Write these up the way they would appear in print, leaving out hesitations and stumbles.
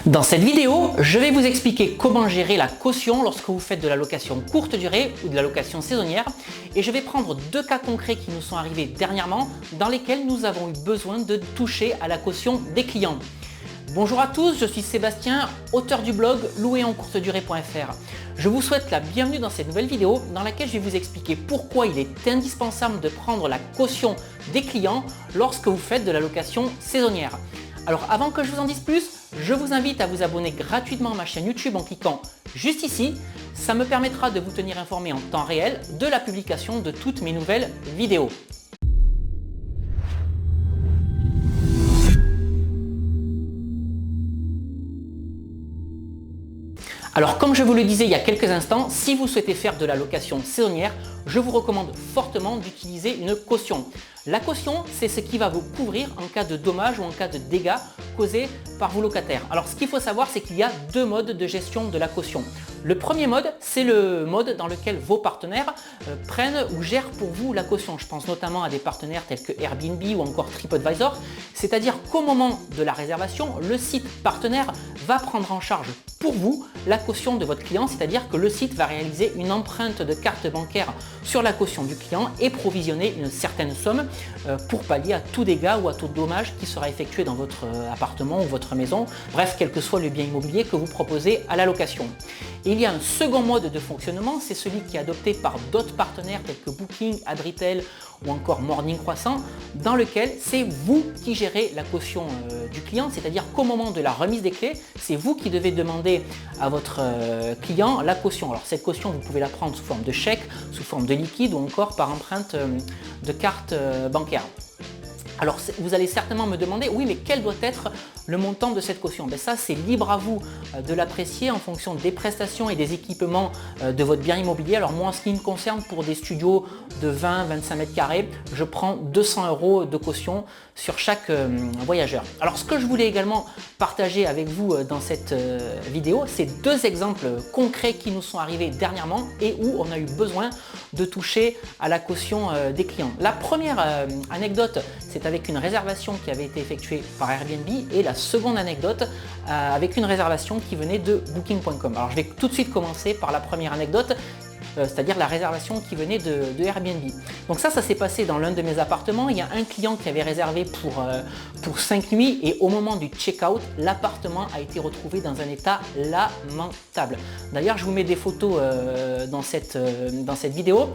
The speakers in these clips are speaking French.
Dans cette vidéo, je vais vous expliquer comment gérer la caution lorsque vous faites de la location courte durée ou de la location saisonnière, et je vais prendre deux cas concrets qui nous sont arrivés dernièrement dans lesquels nous avons eu besoin de toucher à la caution des clients. Bonjour à tous, je suis Sébastien, auteur du blog louerencourtedurée.fr. Je vous souhaite la bienvenue dans cette nouvelle vidéo dans laquelle je vais vous expliquer pourquoi il est indispensable de prendre la caution des clients lorsque vous faites de la location saisonnière. Alors avant que je vous en dise plus, je vous invite à vous abonner gratuitement à ma chaîne YouTube en cliquant juste ici. Ça me permettra de vous tenir informé en temps réel de la publication de toutes mes nouvelles vidéos. Alors comme je vous le disais il y a quelques instants, si vous souhaitez faire de la location saisonnière, je vous recommande fortement d'utiliser une caution. La caution, c'est ce qui va vous couvrir en cas de dommages ou en cas de dégâts causés par vos locataires. Alors ce qu'il faut savoir, c'est qu'il y a deux modes de gestion de la caution. Le premier mode, c'est le mode dans lequel vos partenaires prennent ou gèrent pour vous la caution. Je pense notamment à des partenaires tels que Airbnb ou encore TripAdvisor. C'est-à-dire qu'au moment de la réservation, le site partenaire va prendre en charge pour vous la caution de votre client, c'est-à-dire que le site va réaliser une empreinte de carte bancaire sur la caution du client et provisionner une certaine somme pour pallier à tout dégât ou à tout dommage qui sera effectué dans votre appartement ou votre maison, bref, quel que soit le bien immobilier que vous proposez à la location. Et il y a un second mode de fonctionnement, c'est celui qui est adopté par d'autres partenaires tels que Booking, Adritel ou encore Morning Croissant, dans lequel c'est vous qui gérez la caution du client, c'est-à-dire qu'au moment de la remise des clés, c'est vous qui devez demander à votre client la caution. Alors cette caution, vous pouvez la prendre sous forme de chèque, sous forme de liquide ou encore par empreinte de carte bancaire. Alors vous allez certainement me demander, oui, mais quel doit être le montant de cette caution? Ça, c'est libre à vous de l'apprécier en fonction des prestations et des équipements de votre bien immobilier. Alors moi, en ce qui me concerne, pour des studios de 20-25 mètres carrés, je prends 200 € de caution sur chaque voyageur. Alors ce que je voulais également partager avec vous dans cette vidéo, c'est deux exemples concrets qui nous sont arrivés dernièrement et où on a eu besoin de toucher à la caution des clients. La première anecdote, c'est avec une réservation qui avait été effectuée par Airbnb, et la seconde anecdote avec une réservation qui venait de Booking.com. Alors je vais tout de suite commencer par la première anecdote, c'est-à-dire la réservation qui venait de Airbnb. Donc ça s'est passé dans l'un de mes appartements. Il y a un client qui avait réservé pour 5 nuits et au moment du check-out, l'appartement a été retrouvé dans un état lamentable. D'ailleurs, je vous mets des photos dans cette vidéo.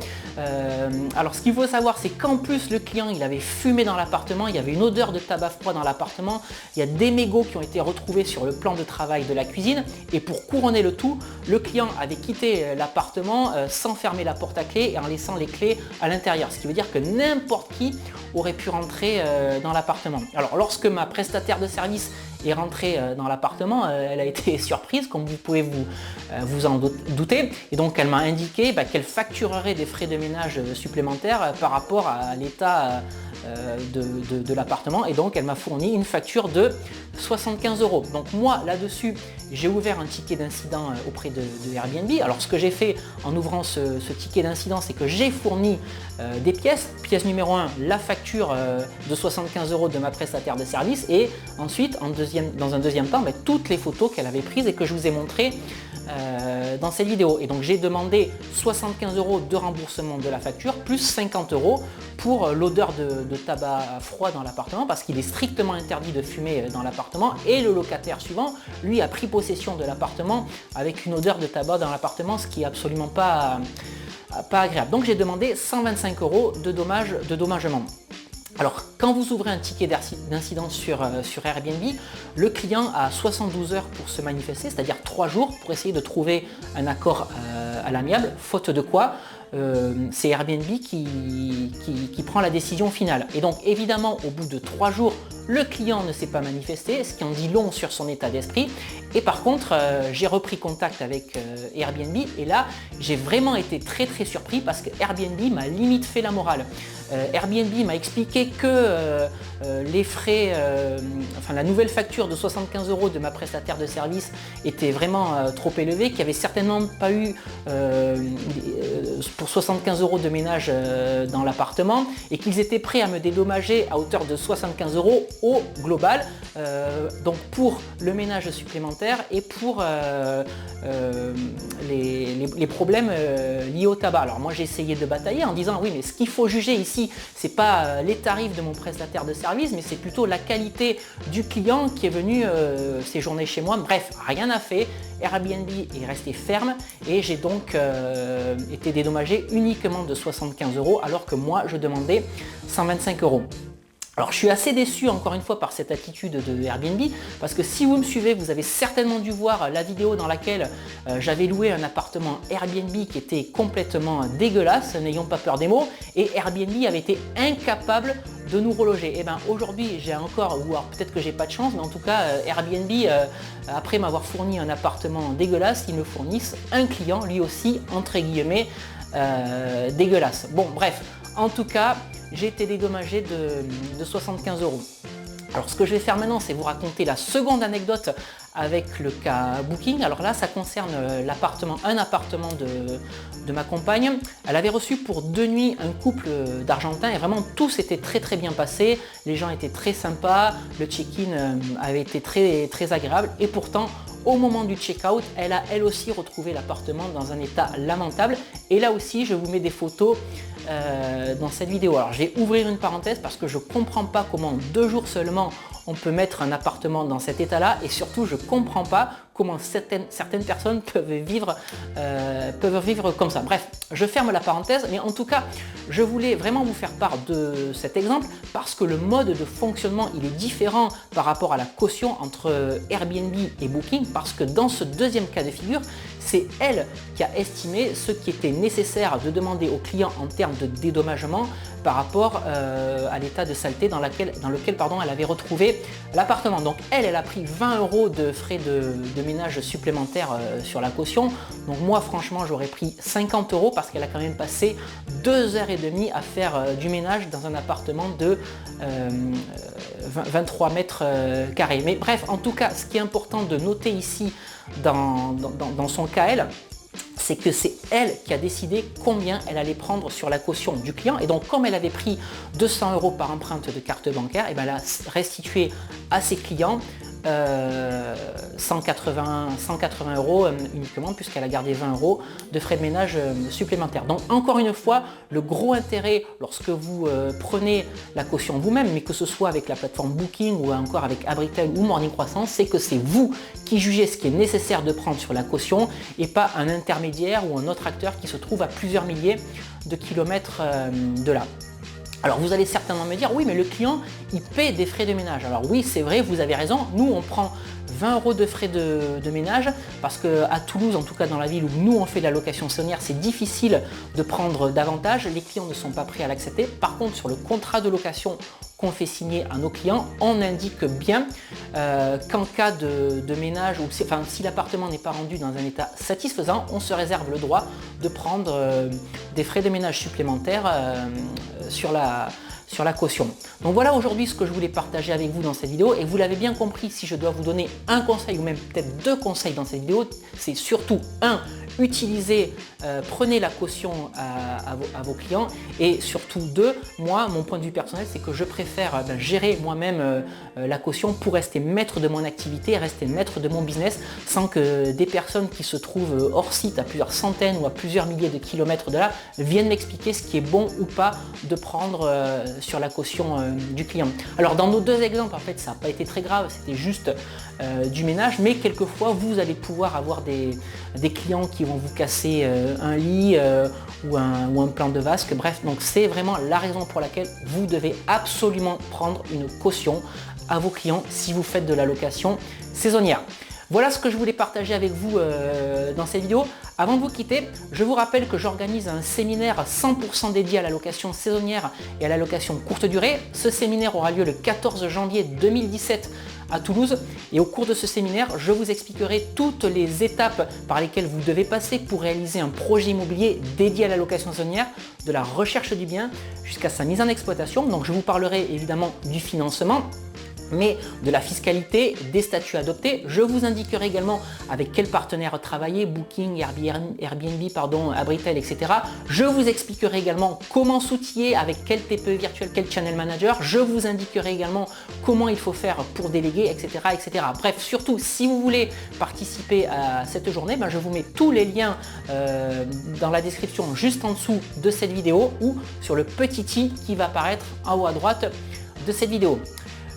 Alors ce qu'il faut savoir, c'est qu'en plus le client, il avait fumé dans l'appartement, il y avait une odeur de tabac froid dans l'appartement, il y a des mégots qui ont été retrouvés sur le plan de travail de la cuisine, et pour couronner le tout, le client avait quitté l'appartement sans fermer la porte à clé et en laissant les clés à l'intérieur, ce qui veut dire que n'importe qui aurait pu rentrer dans l'appartement. Alors lorsque ma prestataire de service est rentrée dans l'appartement, elle a été surprise, comme vous pouvez vous en douter, et donc elle m'a indiqué qu'elle facturerait des frais de ménage supplémentaires par rapport à l'état de l'appartement, et donc elle m'a fourni une facture de 75 €. Donc moi là-dessus, j'ai ouvert un ticket d'incident auprès de Airbnb. Alors ce que j'ai fait en ouvrant ce ticket d'incident, c'est que j'ai fourni des pièces. Pièce numéro 1, la facture de 75 € de ma prestataire de service, et ensuite dans un deuxième temps, toutes les photos qu'elle avait prises et que je vous ai montrées dans cette vidéo. Et donc j'ai demandé 75 € de remboursement de la facture plus 50 € pour l'odeur de tabac froid dans l'appartement, parce qu'il est strictement interdit de fumer dans l'appartement, et le locataire suivant, lui, a pris possession de l'appartement avec une odeur de tabac dans l'appartement, ce qui est absolument pas agréable. Donc j'ai demandé 125 € de dédommagement. Alors, quand vous ouvrez un ticket d'incident sur Airbnb, le client a 72 heures pour se manifester, c'est-à-dire 3 jours pour essayer de trouver un accord à l'amiable, faute de quoi c'est Airbnb qui prend la décision finale. Et donc évidemment, au bout de 3 jours, le client ne s'est pas manifesté, ce qui en dit long sur son état d'esprit. Et par contre, j'ai repris contact avec Airbnb, et là, j'ai vraiment été très surpris parce que Airbnb m'a limite fait la morale. Airbnb m'a expliqué que les frais, la nouvelle facture de 75 € de ma prestataire de service était vraiment trop élevée, qu'il n'y avait certainement pas eu pour 75 € de ménage dans l'appartement, et qu'ils étaient prêts à me dédommager à hauteur de 75 € au global, donc pour le ménage supplémentaire et pour les problèmes liés au tabac. Alors moi j'ai essayé de batailler en disant oui mais ce qu'il faut juger ici c'est pas les tarifs de mon prestataire de service mais c'est plutôt la qualité du client qui est venu séjourner chez moi. Bref, rien n'a fait, Airbnb est resté ferme et j'ai donc été dédommagé uniquement de 75 € alors que moi je demandais 125 €. Alors je suis assez déçu encore une fois par cette attitude de Airbnb parce que si vous me suivez, vous avez certainement dû voir la vidéo dans laquelle j'avais loué un appartement Airbnb qui était complètement dégueulasse, n'ayons pas peur des mots, et Airbnb avait été incapable de nous reloger. Et bien aujourd'hui j'ai encore, ou alors peut-être que j'ai pas de chance, mais en tout cas Airbnb, après m'avoir fourni un appartement dégueulasse, ils me fournissent un client lui aussi entre guillemets dégueulasse. Bon bref, en tout cas j'ai été dédommagé de 75 €. Alors ce que je vais faire maintenant, c'est vous raconter la seconde anecdote avec le cas Booking. Alors là, ça concerne un appartement de ma compagne. Elle avait reçu pour 2 nuits un couple d'Argentins et vraiment tout s'était très bien passé. Les gens étaient très sympas, le check-in avait été très agréable et pourtant au moment du check-out, elle a elle aussi retrouvé l'appartement dans un état lamentable. Et là aussi, je vous mets des photos dans cette vidéo. Alors je vais ouvrir une parenthèse parce que je ne comprends pas comment en 2 jours seulement on peut mettre un appartement dans cet état-là et surtout je ne comprends pas comment certaines personnes peuvent vivre comme ça. Bref, je ferme la parenthèse, mais en tout cas, je voulais vraiment vous faire part de cet exemple parce que le mode de fonctionnement, il est différent par rapport à la caution entre Airbnb et Booking parce que dans ce deuxième cas de figure, c'est elle qui a estimé ce qui était nécessaire de demander au client en termes de dédommagement par rapport à l'état de saleté dans lequel elle avait retrouvé l'appartement. Donc elle a pris 20 € de frais de ménage supplémentaires sur la caution. Donc moi franchement j'aurais pris 50 € parce qu'elle a quand même passé 2h30 à faire du ménage dans un appartement de 23 mètres carrés. Mais bref, en tout cas, ce qui est important de noter ici dans son cas elle, c'est que c'est elle qui a décidé combien elle allait prendre sur la caution du client. Et donc, comme elle avait pris 200 € par empreinte de carte bancaire, et bien elle a restitué à ses clients 180 € uniquement puisqu'elle a gardé 20 € de frais de ménage supplémentaires. Donc encore une fois, le gros intérêt lorsque vous prenez la caution vous-même, mais que ce soit avec la plateforme Booking ou encore avec Abritel ou Morning Croissant, c'est que c'est vous qui jugez ce qui est nécessaire de prendre sur la caution et pas un intermédiaire ou un autre acteur qui se trouve à plusieurs milliers de kilomètres de là. Alors vous allez certainement me dire, oui mais le client il paie des frais de ménage. Alors oui c'est vrai, vous avez raison, nous on prend 20 € de frais de ménage parce qu'à Toulouse, en tout cas dans la ville où nous on fait de la location saisonnière, c'est difficile de prendre davantage, les clients ne sont pas prêts à l'accepter. Par contre sur le contrat de location qu'on fait signer à nos clients, on indique bien qu'en cas de ménage ou si l'appartement n'est pas rendu dans un état satisfaisant, on se réserve le droit de prendre des frais de ménage supplémentaires sur la caution. Donc voilà aujourd'hui ce que je voulais partager avec vous dans cette vidéo et vous l'avez bien compris, si je dois vous donner un conseil ou même peut-être 2 conseils dans cette vidéo, c'est surtout prenez la caution à vos clients et surtout 2, moi mon point de vue personnel c'est que je préfère gérer moi-même la caution pour rester maître de mon activité, rester maître de mon business sans que des personnes qui se trouvent hors site à plusieurs centaines ou à plusieurs milliers de kilomètres de là viennent m'expliquer ce qui est bon ou pas de prendre sur la caution du client. Alors dans nos 2 exemples en fait ça n'a pas été très grave, c'était juste du ménage, mais quelquefois vous allez pouvoir avoir des clients qui vont vous casser un lit ou un plan de vasque, bref, donc c'est vraiment la raison pour laquelle vous devez absolument prendre une caution à vos clients si vous faites de la location saisonnière. Voilà ce que je voulais partager avec vous dans cette vidéo. Avant de vous quitter, je vous rappelle que j'organise un séminaire 100% dédié à la location saisonnière et à la location courte durée. Ce séminaire aura lieu le 14 janvier 2017 à Toulouse et au cours de ce séminaire, je vous expliquerai toutes les étapes par lesquelles vous devez passer pour réaliser un projet immobilier dédié à la location saisonnière, de la recherche du bien jusqu'à sa mise en exploitation. Donc je vous parlerai évidemment du financement, mais de la fiscalité, des statuts adoptés. Je vous indiquerai également avec quel partenaire travailler, Booking, Airbnb, Abritel, etc. Je vous expliquerai également comment s'outiller, avec quel TPE virtuel, quel channel manager. Je vous indiquerai également comment il faut faire pour déléguer, etc. etc. Bref, surtout, si vous voulez participer à cette journée, je vous mets tous les liens dans la description juste en dessous de cette vidéo ou sur le petit i qui va apparaître en haut à droite de cette vidéo.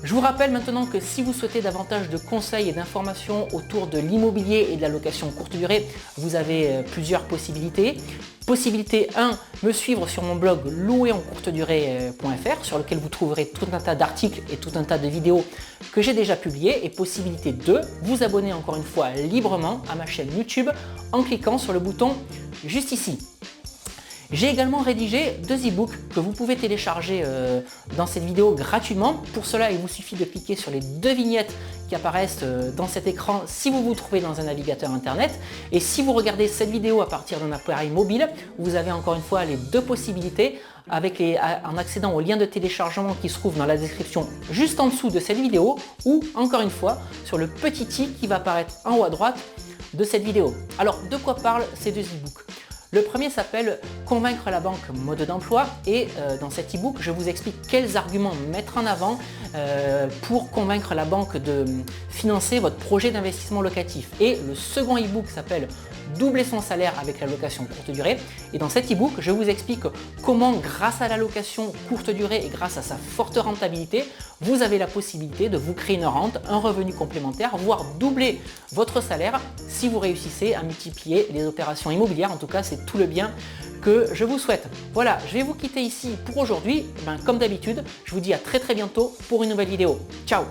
Je vous rappelle maintenant que si vous souhaitez davantage de conseils et d'informations autour de l'immobilier et de la location courte durée, vous avez plusieurs possibilités. Possibilité 1, me suivre sur mon blog louerencourtedurée.fr sur lequel vous trouverez tout un tas d'articles et tout un tas de vidéos que j'ai déjà publiées. Et possibilité 2, vous abonner encore une fois librement à ma chaîne YouTube en cliquant sur le bouton juste ici. J'ai également rédigé 2 e-books que vous pouvez télécharger dans cette vidéo gratuitement. Pour cela, il vous suffit de cliquer sur les 2 vignettes qui apparaissent dans cet écran si vous vous trouvez dans un navigateur internet. Et si vous regardez cette vidéo à partir d'un appareil mobile, vous avez encore une fois les 2 possibilités en accédant au lien de téléchargement qui se trouve dans la description juste en dessous de cette vidéo ou encore une fois sur le petit i qui va apparaître en haut à droite de cette vidéo. Alors, de quoi parlent ces 2 e-books ? Le premier s'appelle Convaincre la banque mode d'emploi et dans cet e-book, je vous explique quels arguments mettre en avant pour convaincre la banque de financer votre projet d'investissement locatif. Et le second e-book s'appelle Doubler son salaire avec la location courte durée. Et dans cet e-book, je vous explique comment, grâce à la location courte durée et grâce à sa forte rentabilité, vous avez la possibilité de vous créer une rente, un revenu complémentaire, voire doubler votre salaire si vous réussissez à multiplier les opérations immobilières. En tout cas, c'est tout le bien que je vous souhaite. Voilà, je vais vous quitter ici pour aujourd'hui. Comme d'habitude, je vous dis à très bientôt pour une nouvelle vidéo. Ciao!